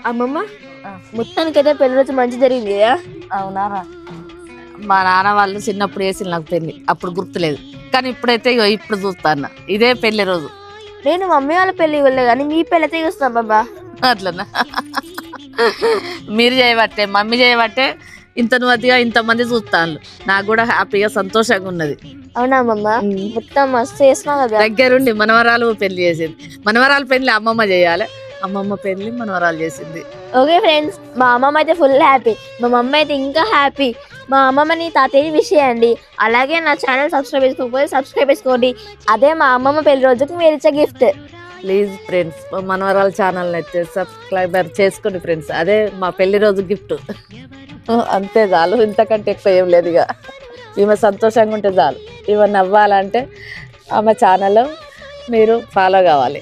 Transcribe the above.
అమ్మమ్మ మొత్తానికైతే పెళ్లి రోజు మంచి జరిగింది కదా? అవునారా? మా నాన్న వాళ్ళు చిన్నప్పుడు వేసి నాకు పెళ్లి, అప్పుడు గుర్తులేదు, కానీ ఇప్పుడైతే ఇగో ఇప్పుడు చూస్తాను ఇదే పెళ్లి రోజు. నేను మమ్మీ వాళ్ళ పెళ్లి వెళ్ళలేదు కానీ మీ పెళ్లి అయితే చూస్తాను బాబా. అట్లనా? మీరు చేయబట్టే, మమ్మీ చేయబట్టే ఇంత నువ్వుగా ఇంతమంది చూస్తాను. నాకు కూడా హ్యాపీగా సంతోషంగా ఉన్నది. అవునా అమ్మమ్మ? మొత్తం మస్తు చేస్తున్నావు కదా. దగ్గరుండి మనవరాలు పెళ్లి చేసింది. మనవరాలు పెళ్లి అమ్మమ్మ చేయాలి, అమ్మమ్మ పెళ్లి మనవరాలు చేసింది. ఓకే ఫ్రెండ్స్, మా అమ్మమ్మ అయితే ఫుల్ హ్యాపీ, మా మమ్మీ అయితే ఇంకా హ్యాపీ. మా అమ్మమ్మని తాతయ్యని విష్ చేయండి. అలాగే నా ఛానల్ సబ్స్క్రైబ్ చేసుకోకపోతే సబ్స్క్రైబ్ చేసుకోండి. అదే మా అమ్మమ్మ పెళ్లి రోజుకి మీరు ఇచ్చే గిఫ్ట్. ప్లీజ్ ఫ్రెండ్స్, మా మనవరాల ఛానల్ అయితే సబ్స్క్రైబర్ చేసుకోండి ఫ్రెండ్స్. అదే మా పెళ్లి రోజు గిఫ్ట్. అంతే చాలు, ఇంతకంటే ఎక్కువ ఏం లేదు. ఇక ఈమె సంతోషంగా ఉంటే చాలు. ఈమె నవ్వాలంటే ఆమె ఛానల్ మీరు ఫాలో కావాలి.